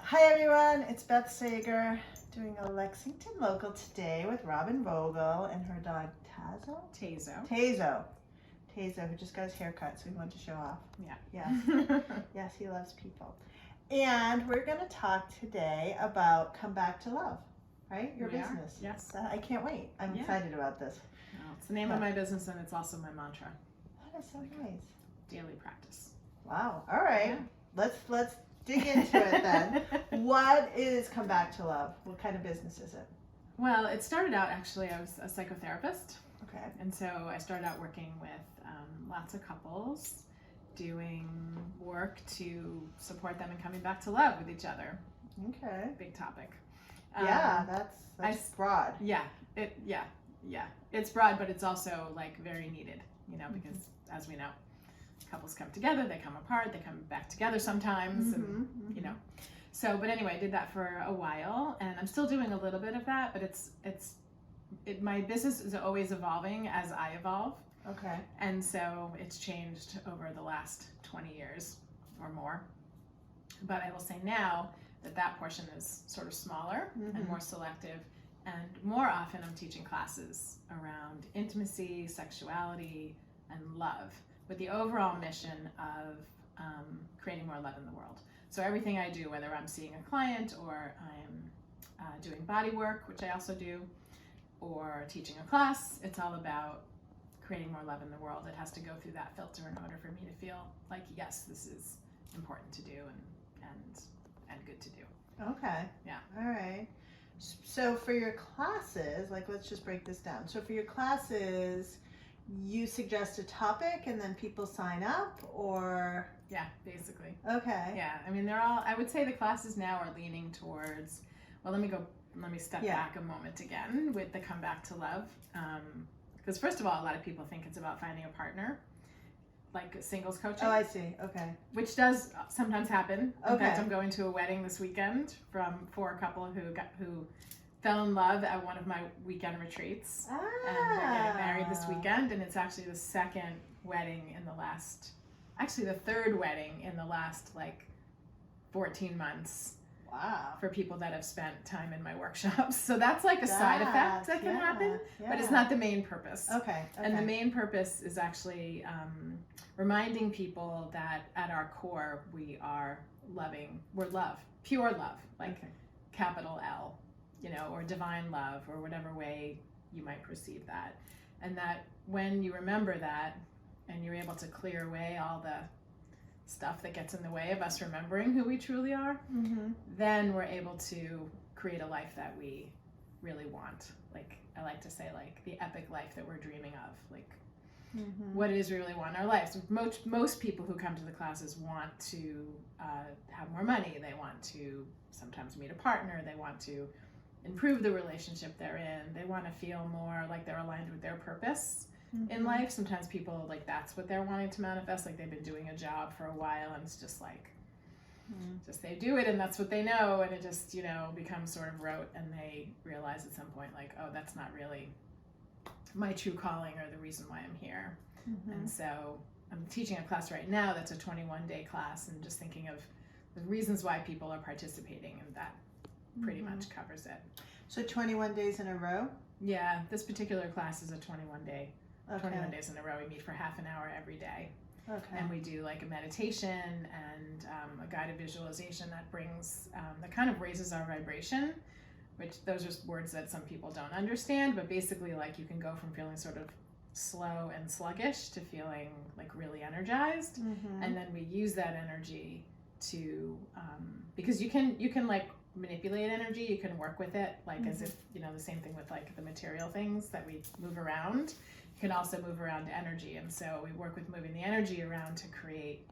Hi everyone, it's Beth Sager doing a Lexington Local today with Robin Vogel and her dog Tazo, who just got his hair cut, so we want to show off. Yeah. Yes. Yes, he loves people. And we're going to talk today about Come Back to Love, right? Your business. Yes. I can't wait. I'm excited about this. Well, it's the name of my business and it's also my mantra. That is so nice. Daily practice. Wow. All right. Yeah. Let's dig into it then. What is Come Back to Love? What kind of business is it? Well, it started out actually, I was a psychotherapist. Okay. And so I started out working with lots of couples, doing work to support them in coming back to love with each other. Okay. Big topic. Yeah, that's broad. Yeah. It's broad, but it's also like very needed, because as we know, couples come together, they come apart, they come back together sometimes, and So, but anyway, I did that for a while, and I'm still doing a little bit of that, but my business is always evolving as I evolve. Okay. And so it's changed over the last 20 years or more. But I will say now that portion is sort of smaller and more selective, and more often I'm teaching classes around intimacy, sexuality, and love, with the overall mission of creating more love in the world. So everything I do, whether I'm seeing a client or I'm doing body work, which I also do, or teaching a class, it's all about creating more love in the world. It has to go through that filter in order for me to feel like, yes, this is important to do and good to do. Okay. Yeah. All right. So for your classes, let's just break this down. So for your classes, you suggest a topic and then people sign up, or? Yeah, basically. Okay. Yeah, I mean, I would say the classes now are leaning towards, well, let me step back a moment again with the Come Back to Love. Because first of all, a lot of people think it's about finding a partner, like singles coaching. Oh, I see. Okay. Which does sometimes happen. In Okay. fact, I'm going to a wedding this weekend for a couple who fell in love at one of my weekend retreats. Ah. And they're getting married this weekend, and it's actually the second wedding in the last, actually the third wedding in the last 14 months. Wow. For people that have spent time in my workshops. So that's like a side effect that can happen, but it's not the main purpose. Okay. And the main purpose is actually reminding people that at our core, we're love, pure love, capital L, or divine love, or whatever way you might perceive that. And that when you remember that and you're able to clear away all the stuff that gets in the way of us remembering who we truly are, then we're able to create a life that we really want. I like to say, the epic life that we're dreaming of, what it is we really want in our lives. Most people who come to the classes want to have more money. They want to sometimes meet a partner. They want to improve the relationship they're in. They want to feel more like they're aligned with their purpose in life. Sometimes people that's what they're wanting to manifest, they've been doing a job for a while and it's just just they do it and that's what they know, and it just becomes sort of rote, and they realize at some point oh, that's not really my true calling or the reason why I'm here. And so I'm teaching a class right now that's a 21-day class, and just thinking of the reasons why people are participating, and that pretty much covers it. So 21 days in a row? Yeah, this particular class is a 21-day. Okay. 21 days in a row. We meet for half an hour every day. Okay. And we do a meditation and a guided visualization that brings, that kind of raises our vibration, which those are words that some people don't understand, but basically you can go from feeling sort of slow and sluggish to feeling really energized. And then we use that energy to, because you can manipulate energy, you can work with it, as if, the same thing with the material things that we move around. You can also move around energy, and so we work with moving the energy around to create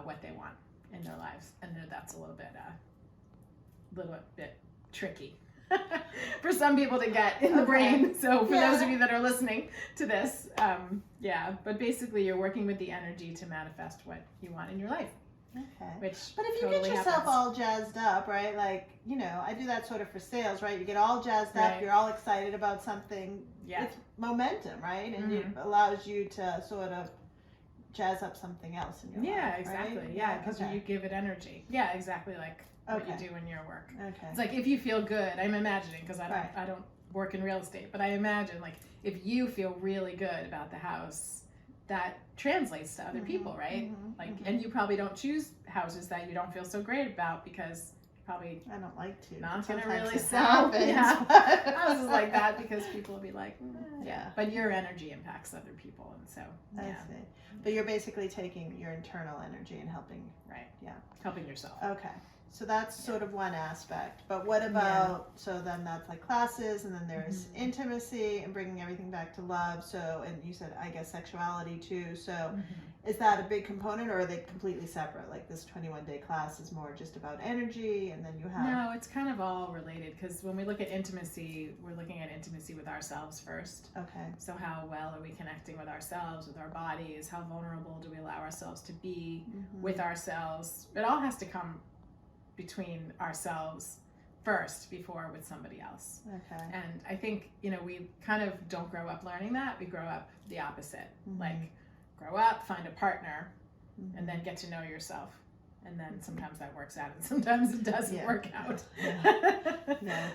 what they want in their lives, and that's a little bit tricky for some people to get in the brain. So for those of you that are listening to this, but basically you're working with the energy to manifest what you want in your life. Okay. But if you get yourself all jazzed up, right? I do that sort of for sales, right? You get all jazzed up, you're all excited about something. Yeah. It's momentum, right? And it allows you to sort of jazz up something else in your life. Yeah, exactly. Right? Yeah, because you give it energy. Yeah, exactly. what you do in your work. Okay. It's like if you feel good, I'm imagining, because I don't work in real estate, but I imagine like if you feel really good about the house, that translates to other people, right? And you probably don't choose houses that you don't feel so great about because probably I don't like to. not gonna really sell. Happens, Houses like that because people will be like, yeah. But your energy impacts other people, and so I see. But you're basically taking your internal energy and helping. Right. Yeah. Helping yourself. Okay. So that's sort of one aspect. But what about, so then that's like classes, and then there's intimacy and bringing everything back to love. So, and you said, I guess, sexuality too. So is that a big component, or are they completely separate? Like this 21-day class is more just about energy, and then you have. No, it's kind of all related, because when we look at intimacy, we're looking at intimacy with ourselves first. Okay. So how well are we connecting with ourselves, with our bodies? How vulnerable do we allow ourselves to be with ourselves? It all has to come between ourselves first before with somebody else. Okay. And I think, we kind of don't grow up learning that. We grow up the opposite. Like, grow up, find a partner, and then get to know yourself. And then sometimes that works out and sometimes it doesn't work out.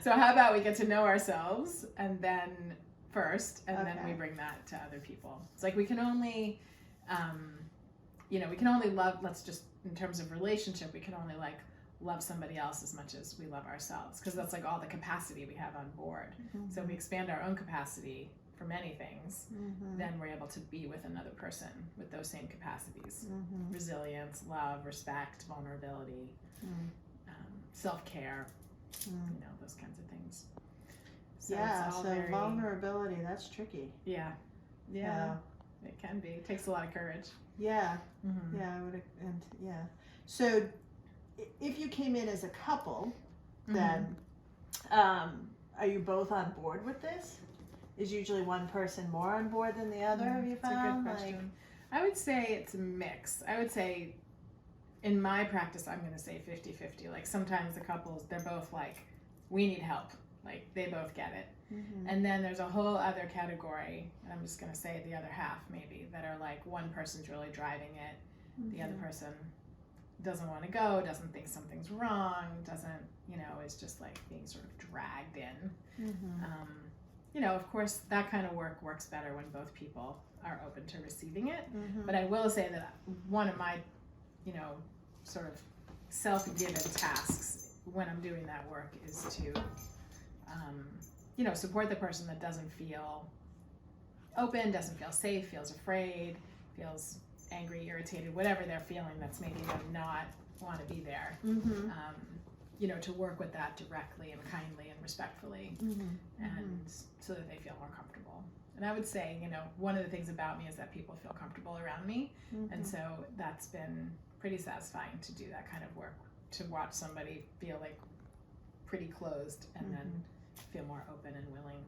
So how about we get to know ourselves and then first, and then we bring that to other people. It's like we can only, we can only love, let's just, in terms of relationship, we can only like love somebody else as much as we love ourselves, because that's like all the capacity we have on board. So if we expand our own capacity for many things, then we're able to be with another person with those same capacities. Resilience, love, respect, vulnerability, self-care, those kinds of things. So vulnerability, that's tricky. Yeah. It can be. It takes a lot of courage. Yeah, I would, So if you came in as a couple, then are you both on board with this? Is usually one person more on board than the other, have you found? That's a good question. I would say it's a mix. I would say in my practice, I'm going to say 50-50. Like sometimes the couples, they're both like, we need help. Like they both get it. And then there's a whole other category, and I'm just going to say the other half maybe, that are like one person's really driving it. The other person doesn't want to go, doesn't think something's wrong, doesn't, is just like being sort of dragged in. Of course, that kind of work works better when both people are open to receiving it. But I will say that one of my, sort of self-given tasks when I'm doing that work is to, support the person that doesn't feel open, doesn't feel safe, feels afraid, feels angry, irritated, whatever they're feeling that's making them not want to be there. To work with that directly and kindly and respectfully, and so that they feel more comfortable. And I would say, one of the things about me is that people feel comfortable around me, and so that's been pretty satisfying to do that kind of work, to watch somebody feel like pretty closed and then feel more open and willing.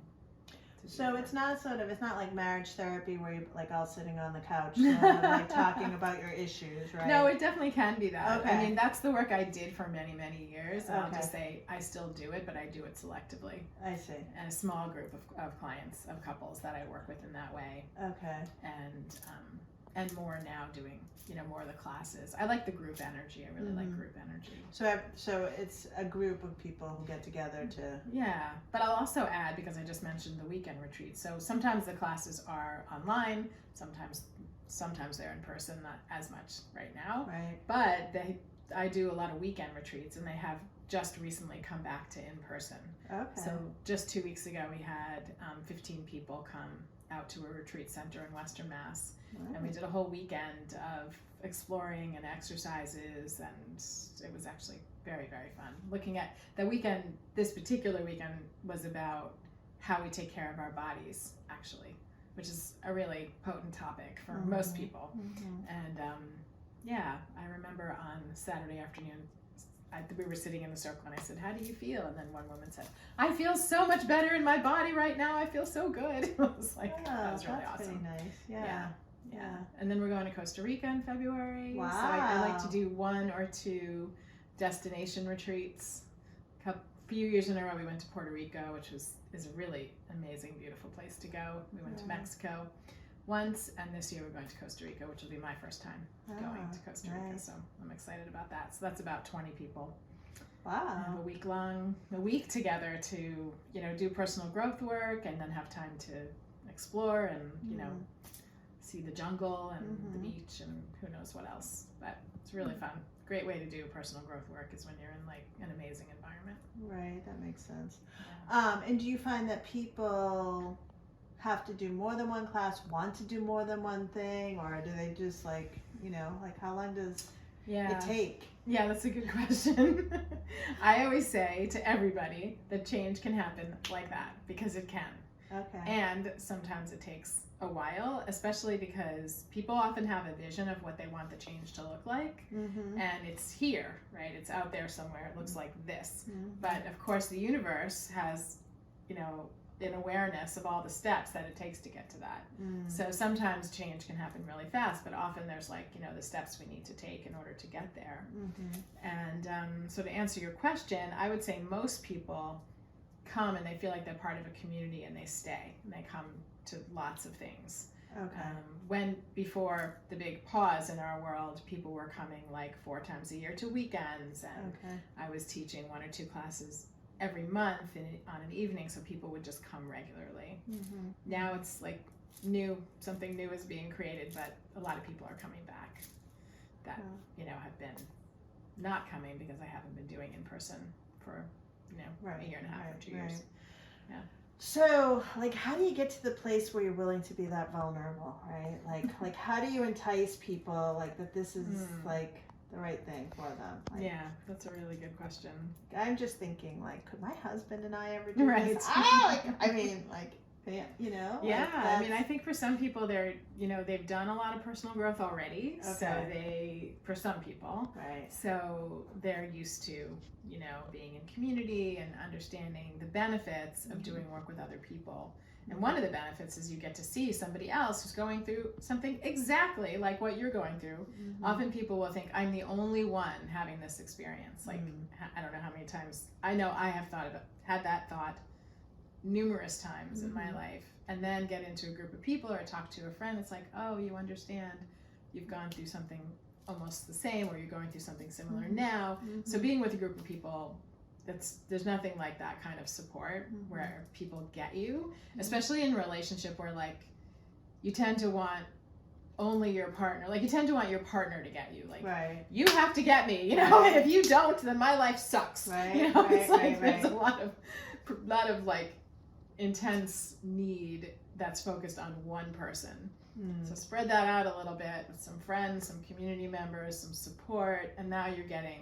So it's not like marriage therapy where you're like all sitting on the couch like talking about your issues, right? No, it definitely can be that. Okay. I mean, that's the work I did for many, many years. And I'll just say I still do it, but I do it selectively. I see. And a small group of clients, of couples that I work with in that way. Okay. And more now doing, more of the classes. I like the group energy. I really like group energy. So it's a group of people who get together to... Yeah, but I'll also add, because I just mentioned the weekend retreats. So sometimes the classes are online, sometimes they're in person, not as much right now. Right. But I do a lot of weekend retreats, and they have just recently come back to in person. Okay. So just 2 weeks ago, we had 15 people come out to a retreat center in Western Mass. Right. And we did a whole weekend of exploring and exercises, and it was actually very, very fun. Looking at the weekend, this particular weekend was about how we take care of our bodies, actually, which is a really potent topic for most people. And I remember on Saturday afternoon, we were sitting in the circle, and I said, "How do you feel?" And then one woman said, "I feel so much better in my body right now. I feel so good." It was like, that was really awesome. Pretty nice. Yeah. And then we're going to Costa Rica in February. Wow. So I like to do 1 or 2 destination retreats. A few years in a row, we went to Puerto Rico, which is a really amazing, beautiful place to go. We went to Mexico once, and this year we're going to Costa Rica, which will be my first time going to Costa Rica. Nice. So I'm excited about that. So that's about 20 people. Wow. have a week together to, you know, do personal growth work and then have time to explore and, you know, see the jungle and the beach and who knows what else. But it's really fun. Great way to do personal growth work is when you're in like an amazing environment. Right, that makes sense. Yeah. And do you find that people have to do more than one class, want to do more than one thing, or do they just like, you know, like how long does it take? Yeah, that's a good question. I always say to everybody that change can happen like that because it can. Okay. And sometimes it takes a while, especially because people often have a vision of what they want the change to look like. And it's here, right? It's out there somewhere. It looks like this. But of course, the universe has, you know, an awareness of all the steps that it takes to get to that. So sometimes change can happen really fast, but often there's like, you know, the steps we need to take in order to get there. And so to answer your question, I would say most people come and they feel like they're part of a community and they stay and they come to lots of things. Okay. When before the big pause in our world, people were coming like 4 times a year to weekends, and I was teaching 1 or 2 classes every month on an evening, so people would just come regularly. Now it's like something new is being created, but a lot of people are coming back that you know have been not coming because I haven't been doing in person for, you know, a year and a half or 2 years. Yeah. So, like, how do you get to the place where you're willing to be that vulnerable, right? Like how do you entice people, like, that this is, like, the right thing for them? Like, yeah, that's a really good question. I'm just thinking, like, could my husband and I ever do this? I mean, like, you know? Yeah, like I mean, I think for some people, they're, you know, they've done a lot of personal growth already. Okay. So for some people, right. so they're used to, you know, being in community and understanding the benefits of doing work with other people. And one of the benefits is you get to see somebody else who's going through something exactly like what you're going through. Often people will think, I'm the only one having this experience. Like, I don't know how many times, I know I have had that thought numerous times in my life, and then get into a group of people or talk to a friend. It's like, oh, you understand, you've gone through something almost the same, or you're going through something similar now. So being with a group of people, there's nothing like that kind of support where people get you, especially in a relationship where like you tend to want only your partner, like you tend to want your partner to get you, like you have to get me, you know, and if you don't, then my life sucks, you know. It's like there's a lot of like intense need that's focused on one person. So spread that out a little bit with some friends, some community members, some support, and now you're getting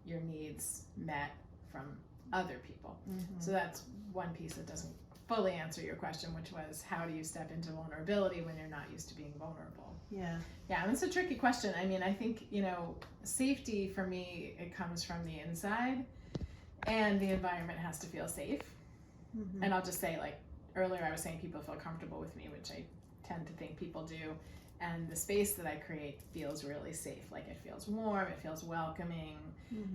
your needs met from other people. So that's one piece that doesn't fully answer your question, which was how do you step into vulnerability when you're not used to being vulnerable? Yeah, and it's a tricky question. I mean, I think, you know, safety for me, it comes from the inside, and the environment has to feel safe. And I'll just say, like earlier I was saying people feel comfortable with me, which I tend to think people do, and the space that I create feels really safe. Like it feels warm, it feels welcoming,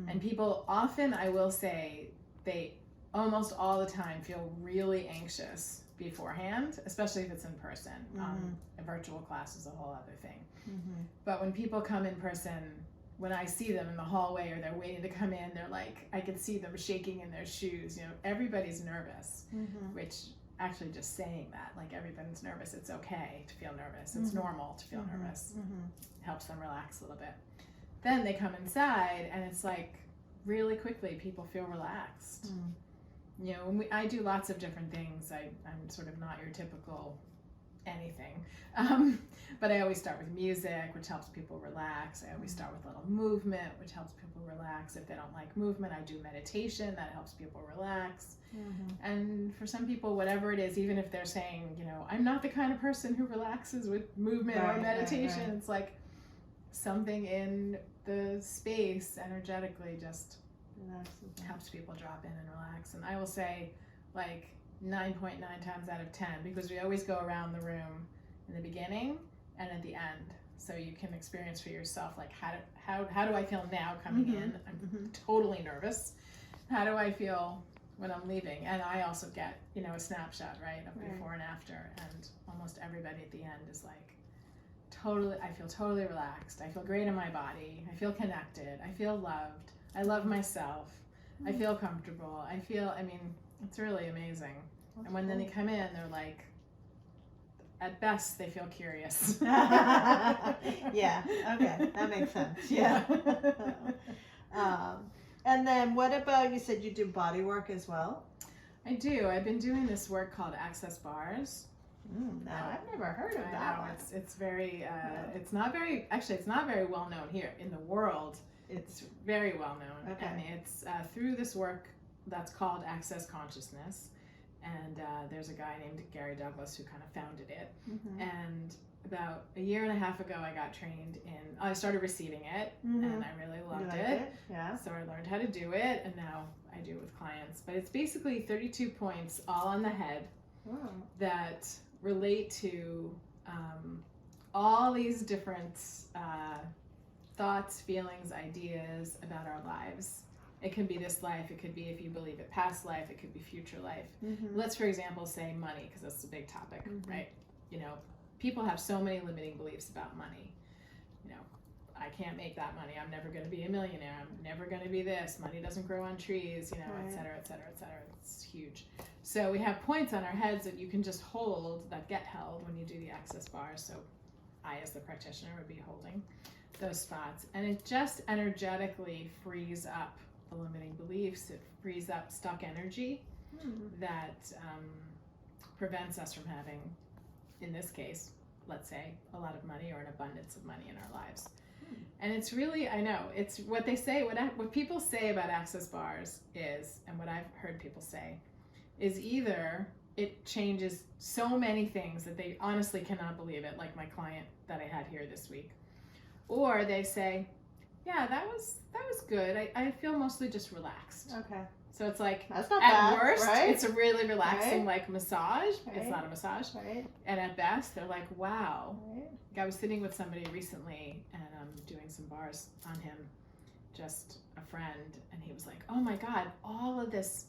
and people often, I will say, they almost all the time feel really anxious beforehand, especially if it's in person. A virtual class is a whole other thing. But when people come in person, when I see them in the hallway or they're waiting to come in, they're like, I can see them shaking in their shoes. You know, everybody's nervous, which actually just saying that, like everybody's nervous, it's okay to feel nervous. It's normal to feel nervous. Helps them relax a little bit. Then they come inside and it's like really quickly people feel relaxed. You know, I do lots of different things. I'm sort of not your typical anything. But I always start with music, which helps people relax. I always start with a little movement, which helps people relax. If they don't like movement, I do meditation. That helps people relax. And for some people, whatever it is, even if they're saying, you know, I'm not the kind of person who relaxes with movement or meditation, it's like something in the space energetically just helps people drop in and relax. And I will say, like, 9.9 times out of 10, because we always go around the room in the beginning and at the end, so you can experience for yourself, like, how do I feel now coming in? I'm totally nervous. How do I feel when I'm leaving? And I also get, you know, a snapshot, right, of before and after, and almost everybody at the end is like, I feel totally relaxed. I feel great in my body. I feel connected. I feel loved. I love myself. I feel comfortable. I mean, it's really amazing. That's and when then cool. they come in, they're like, at best, they feel curious. Yeah, okay, that makes sense. Yeah. And then what about, you said you do body work as well? I do. I've been doing this work called Access Bars. Now I've never heard of I that know, one. it's very, it's not very well known here in the world. It's very well known. Okay. And it's through this work that's called Access Consciousness. And there's a guy named Gary Douglas who kind of founded it. And about a year and a half ago, I got trained I started receiving it, and I really loved it. Yeah. So I learned how to do it, and now I do it with clients. But it's basically 32 points all on the head that relate to all these different thoughts, feelings, ideas about our lives. It can be this life, it could be, if you believe it, past life, it could be future life. Let's, for example, say money, because that's a big topic, right? You know, people have so many limiting beliefs about money. You know, I can't make that money. I'm never going to be a millionaire. I'm never going to be this. Money doesn't grow on trees, you know, et cetera, et cetera, et cetera. It's huge. So we have points on our heads that you can just hold, that get held when you do the access bars. So I, as the practitioner, would be holding those spots. And it just energetically frees up the limiting beliefs. It frees up stuck energy that prevents us from having, in this case, let's say, a lot of money or an abundance of money in our lives. And it's really, I know, it's what they say, what people say about access bars is, and what I've heard people say, is either it changes so many things that they honestly cannot believe it, like my client that I had here this week. Or they say, yeah, that was good. I feel mostly just relaxed. Okay. So it's like, That's not at bad, worst, right? it's a really relaxing, Right. like massage. Right. It's not a massage. Right. And at best, they're like, wow. Right. Like, I was sitting with somebody recently, and I'm doing some bars on him, just a friend, and he was like, oh my God, all of this,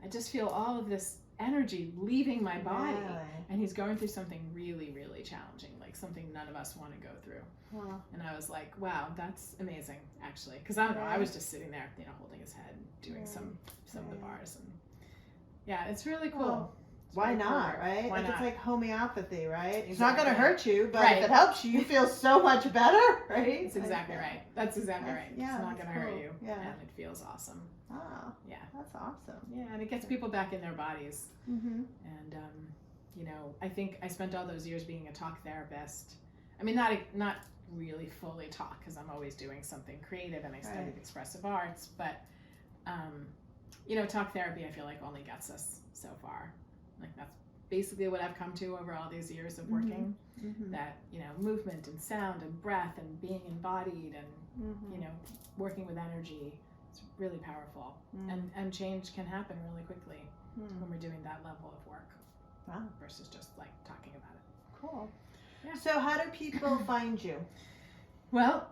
I just feel all of this energy leaving my body. Really? And he's going through something really, really challenging, like something none of us want to go through. Huh. And I was like, wow, that's amazing, actually. Because I don't know, I was just sitting there, you know, holding his head, doing some of the bars. And yeah, it's really cool. Well, It's why really cool not, work. right? Why like not? It's like homeopathy, right? It's not Exactly. going to hurt you, but Right. if it helps you, you feel so much better, right? That's exactly Like, right. That's exactly right. yeah, It's not that's going to hurt cool. you. Yeah. And it feels awesome. Oh, Yeah. that's awesome. Yeah, and it gets people back in their bodies. Mm-hmm. And, you know, I think I spent all those years being a talk therapist. I mean, not really fully talk, because I'm always doing something creative, and I studied Right. expressive arts, but you know, talk therapy, I feel like, only gets us so far. Like, that's basically what I've come to over all these years of working. Mm-hmm. That, you know, movement and sound and breath and being embodied and you know, working with energy, it's really powerful. And change can happen really quickly when we're doing that level of work. Wow. Versus just like talking about it. Cool. Yeah. So how do people find you? Well,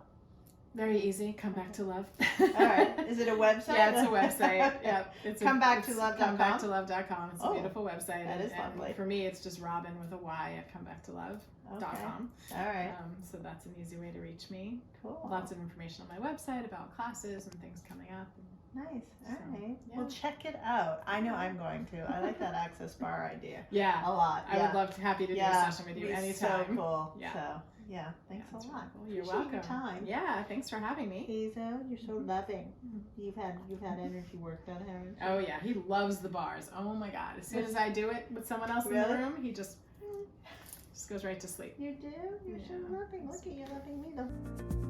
very easy. Come Back to Love. All right. Is it a website? Yeah, it's a website. Yeah, it's ComeBackToLove.com? ComeBackToLove.com. It's a beautiful website. That is and lovely. For me, it's just Robin with a Y at ComeBackToLove.com. Okay. All right. So that's an easy way to reach me. Cool. Lots of information on my website about classes and things coming up. Nice. All right. yeah. Well, check it out. I know I'm going to. I like that access bar idea Yeah, a lot. I would love to, happy to do a session with you It's anytime. So cool. Yeah. So yeah, thanks Yeah, it's a really lot. cool. You're Appreciate welcome. Your time. Yeah, thanks for having me. Hazel, you're so loving. You've had energy work done, haven't you? Oh yeah, he loves the bars. Oh my God! As soon as I do it with someone else in the Really? room, he just goes right to sleep. You do? You're so Yeah. loving. Look at you loving me though.